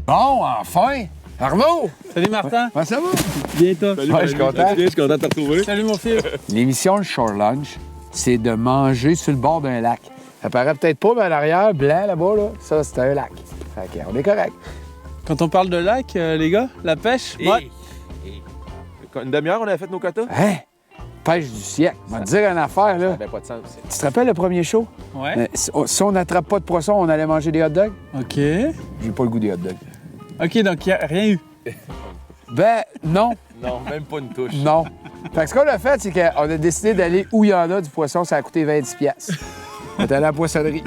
Bon, enfin! Arnaud! Salut Martin! Comment ça va? Bien toi? Ouais, je suis content. Je suis content de te retrouver. Salut mon fils! L'émission Le Shore Lunch, c'est de manger sur le bord d'un lac. Ça paraît peut-être pas, mais à l'arrière, blanc là-bas, là, ça, c'est un lac. Fait qu'on est correct. Quand on parle de lac, les gars, la pêche, ouais. Une demi-heure, on avait fait nos quotas? Hein? Pêche du siècle. On va te dire une affaire, Ça là. n'avait pas de sens. Tu te rappelles le premier show? Ouais. Si on n'attrape pas de poisson, on allait manger des hot dogs? OK. J'ai pas le goût des hot dogs. OK, donc il n'y a rien eu. Ben, non. Non, même pas une touche. Non. Fait que ce qu'on a fait, c'est qu'on a décidé d'aller où il y en a du poisson. Ça a coûté 20$. On est allé à la poissonnerie.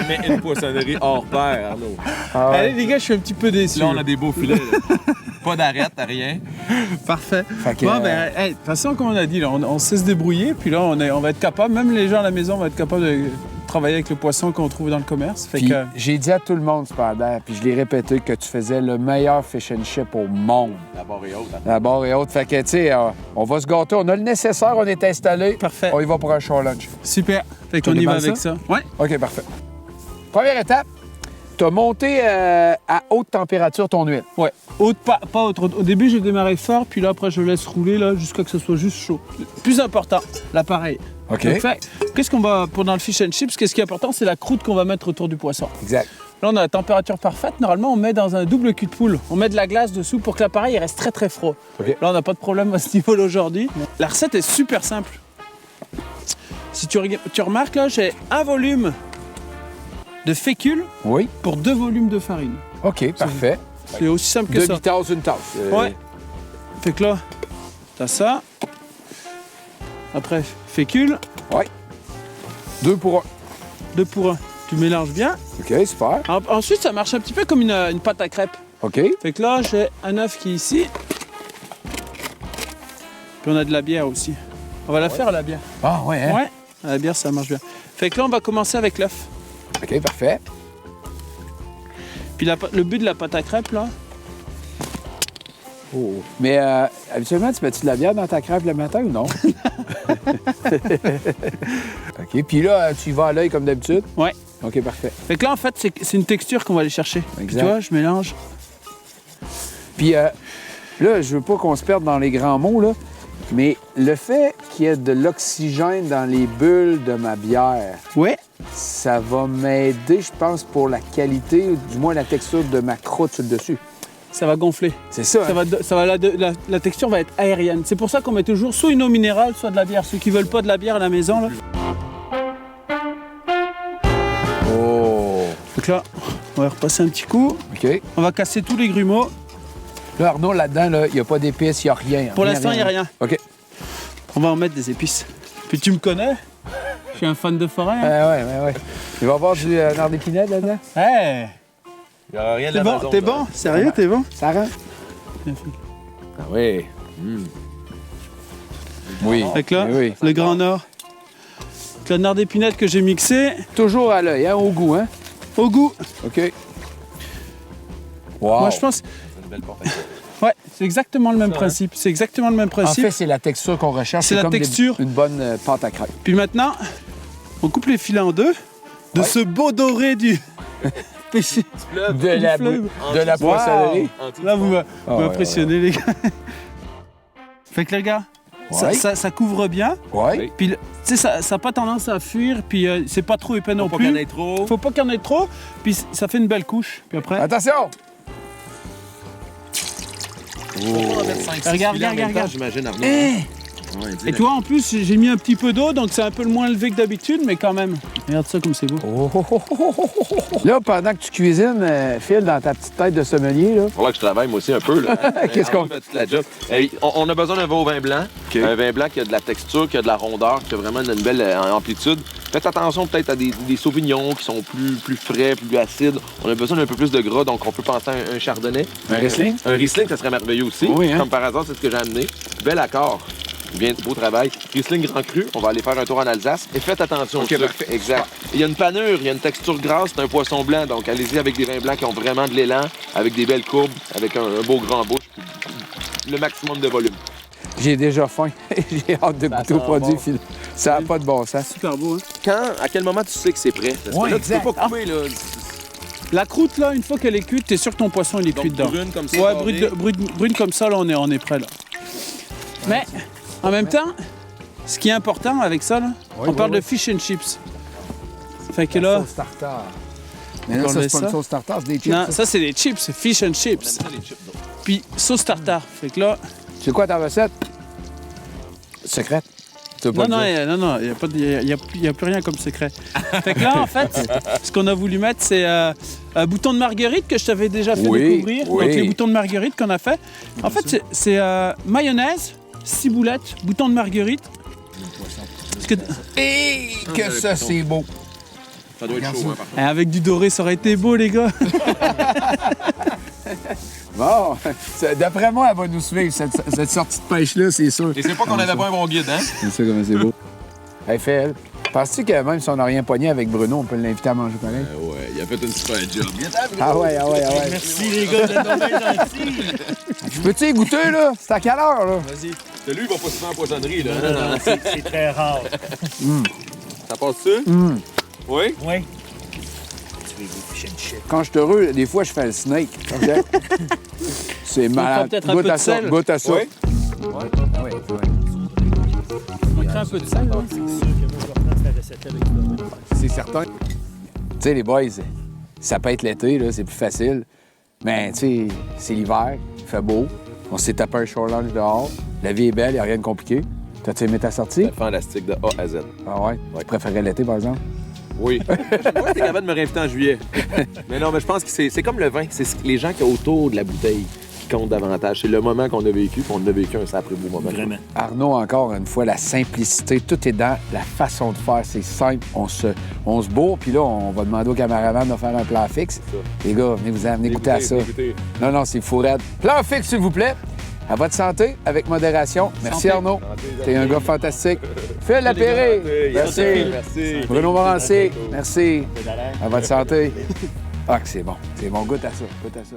Mais une poissonnerie hors pair, Arnaud. Ah ouais. Allez les gars, je suis un petit peu déçu. Là, on a des beaux filets. Là. Pas d'arrête, rien. Parfait. Fait que, Bon, ben, hey, de toute façon, comme on a dit, là, on sait se débrouiller, puis là, on va être capable, même les gens à la maison vont être capables de travailler avec le poisson qu'on trouve dans le commerce. Fait Puis que, j'ai dit à tout le monde cependant, puis je l'ai répété, que tu faisais le meilleur fish and chip au monde. La barre est haute. Hein? La barre est haute. Fait que, tu sais, on va se gâter. On a le nécessaire, on est installé. Parfait. On y va pour un short lunch. super. Fait qu'on Tu y va demandes avec ça? ça. Ouais. OK, parfait. Première étape, tu as monté à haute température ton huile. Ouais. Haute, pas haute. Au début, j'ai démarré fort, puis là, après, je laisse rouler là, jusqu'à que ce soit juste chaud. Plus important, l'appareil. OK. Donc, qu'est-ce qu'on va, pour dans le fish and chips, qu'est-ce qui est important, c'est la croûte qu'on va mettre autour du poisson. Exact. Là, on a la température parfaite. Normalement, on met dans un double cul de poule. On met de la glace dessous pour que l'appareil il reste très, très froid. OK. Là, on n'a pas de problème à ce niveau-là aujourd'hui. La recette est super simple. Si tu remarques, là, j'ai un volume de fécule Oui. pour 2 volumes de farine. OK, parfait. C'est aussi simple que ça. Demi-tasse, une tasse. Ouais. Fait que là, t'as ça. Après, fécule, Ouais. 2 pour 1. 2 pour 1. Tu mélanges bien. OK, super. Ensuite, ça marche un petit peu comme une pâte à crêpes. OK. Fait que là, j'ai un œuf qui est ici. Puis on a de la bière aussi. On va la faire à la bière. Ah, ouais, hein? Ouais, à la bière, ça marche bien. Fait que là, on va commencer avec l'œuf. OK, parfait. Puis le but de la pâte à crêpes, là, Oh. Mais habituellement, tu mets-tu de la bière dans ta crêpe le matin ou non? OK, puis là, tu y vas à l'œil comme d'habitude? ouais. OK, parfait. Fait que là, en fait, c'est une texture qu'on va aller chercher. Puis Exact. tu vois, je mélange. Puis là, je veux pas qu'on se perde dans les grands mots, là, mais le fait qu'il y ait de l'oxygène dans les bulles de ma bière, Ouais. ça va m'aider, je pense, pour la qualité, ou du moins la texture de ma croûte sur le dessus. Ça va gonfler. C'est ça, hein? La texture va être aérienne. C'est pour ça qu'on met toujours soit une eau minérale, soit de la bière. Ceux qui veulent pas de la bière à la maison, là. Oh! Donc là, on va repasser un petit coup. OK. On va casser tous les grumeaux. Là, Arnaud, là-dedans, là, il n'y a pas d'épices, il n'y a rien. Pour l'instant, il n'y a rien. OK. On va en mettre des épices. Puis tu me connais? Je suis un fan de forêt. Hein? Ouais. Il va y avoir du nard d'épinette là-dedans? Hey! Il n'y a rien de T'es la bon? maison, T'es là. bon? Sérieux, t'es bon? Ça rentre? Ah oui. Oui. Fait que là, Oui. le Grand Nord. Donc, le nard d'épinette que j'ai mixé Toujours à l'œil, hein, au goût, hein? au goût. OK. Wow. Moi, je pense. C'est une belle porte. Ouais, c'est exactement le même principe. C'est exactement le même En principe. fait, c'est la texture qu'on recherche. C'est la comme texture. une bonne pâte à crêpes. Puis maintenant, on coupe les filets en deux. De Ouais. ce beau doré du pêché. De la, fleuve. de la poissonnerie. Là, vous Ah, m'impressionnez, les gars. Fait que les gars, Ouais. ça couvre bien. Ouais. Oui. Puis, tu sais, ça n'a pas tendance à fuir. Puis, c'est pas trop épais non Faut pas qu'il y en plus. ait trop. Faut pas qu'il y en ait trop. Puis, ça fait une belle couche. Puis après, Attention! On va mettre 5-6 Regarde, filets en même regarde. temps, j'imagine, Arnaud. Eh! Ouais, Et tu vois, en plus, j'ai mis un petit peu d'eau, donc c'est un peu le moins élevé que d'habitude, mais quand même. Regarde ça comme c'est beau. Là, pendant que tu cuisines, Phil, dans ta petite tête de sommelier, là. Il va falloir que je travaille moi aussi un peu. Là. Qu'est-ce qu'on- fait toute la job. Hey, on a besoin d'un vin blanc. OK. Un vin blanc qui a de la texture, qui a de la rondeur, qui a vraiment une belle amplitude. Faites attention peut-être à des sauvignons qui sont plus frais, plus acides. On a besoin d'un peu plus de gras, donc on peut penser à un chardonnay. Un Riesling? Un Riesling, ça serait merveilleux aussi. Oui, hein? Comme par hasard, c'est ce que j'ai amené. Bel accord. Bien, beau travail. Riesling grand cru, on va aller faire un tour en Alsace. Et faites attention. OK, au sucre. parfait. Exact. Il y a une panure, il y a une texture grasse, c'est un poisson blanc. Donc allez-y avec des vins blancs qui ont vraiment de l'élan, avec des belles courbes, avec un beau grand en bouche. Le maximum de volume. J'ai déjà faim. J'ai hâte de goûter au sent produit, bon. Phil. Ça n'a pas de bon sens. Super beau, hein? À quel moment tu sais que c'est prêt? Parce que Ouais, là, exact. tu peux pas couper, là. La croûte, là, une fois qu'elle est cuite, t'es sûr que ton poisson, il est cuit dedans. brune comme ça. Ouais, carrée. brune comme ça, là, on est prêt, là. Mais, en même temps, ce qui est important avec ça, là, Oui, on parle oui. de fish and chips. Fait que La là, sauce tartare. Mais non, On ça, met c'est pas ça. une sauce tartare, c'est des chips. non, ça. ça, c'est des chips, c'est fish and chips. Ça, les chips, donc. Puis sauce tartare. Fait que là, C'est quoi ta recette? Secrète? Tu veux pas non, le dire? non, il n'y a plus rien comme secret. Fait que là, en fait, ce qu'on a voulu mettre, c'est un bouton de marguerite que je t'avais déjà fait Oui, découvrir. oui. Donc, les boutons de marguerite qu'on a fait. En fait, c'est mayonnaise, ciboulette, bouton de marguerite. Parce que, Et que ça, c'est beau. Ça doit être Regarde chaud, ça. hein, par contre. avec du doré, ça aurait été beau, les gars. Bon, d'après moi, elle va nous suivre, cette sortie de pêche-là, c'est sûr. Et c'est pas qu'on avait pas un bon guide, hein? C'est ça comment c'est beau. Hey, Phil, penses-tu que même si on n'a rien pogné avec Bruno, on peut l'inviter à manger pareil? Ouais, il a fait une super job. Ah ouais. Merci les gars, vous êtes donc bien gentils. Peux-tu y goûter, là? C'est à quelle heure, là? Vas-y, Lui, il va pas se faire en poissonnerie, là. c'est très rare. Ça passe-tu? Oui? Oui. Tu veux des fish and chips? Quand je suis heureux, des fois, je fais le snake. OK? C'est malade. peut-être un Goûte peu de à ça, sel. goûte à ça. Oui? Ouais. On manquerait un peu de sel, là. C'est sûr que moi, je vais reprendre cette recette avec vous. C'est certain. Tu sais, les boys, ça peut être l'été, là, c'est plus facile. Mais, tu sais, c'est l'hiver, il fait beau. On s'est tapé un short lunch dehors. La vie est belle, il n'y a rien de compliqué. T'as-tu aimé ta sortie? C'est fantastique de A à Z. Ah ouais? Tu préférais l'été, par exemple? Oui. Je sais pas si t'es capable de me réinviter en juillet. Mais non, mais je pense que c'est comme le vin. C'est les gens qui sont autour de la bouteille qui comptent davantage. C'est le moment qu'on a vécu, puis on a vécu un sacré beau moment. Vraiment. Arnaud, encore une fois, la simplicité. Tout est dans la façon de faire. C'est simple. On se bourre, puis là, on va demander au caméraman de faire un plan fixe. Les gars, venez goûter à ça. Écoutez. Non, c'est fou raide. Plan fixe, s'il vous plaît. À votre santé, avec modération. Merci, Santé. Arnaud. T'es un gars fantastique. Phil Lapéré. Merci. Merci. Bruno Morancy. bientôt. Merci. C'est d'aller. À votre santé. Ah, que c'est bon. C'est bon. Goûte à ça. Goûte à ça.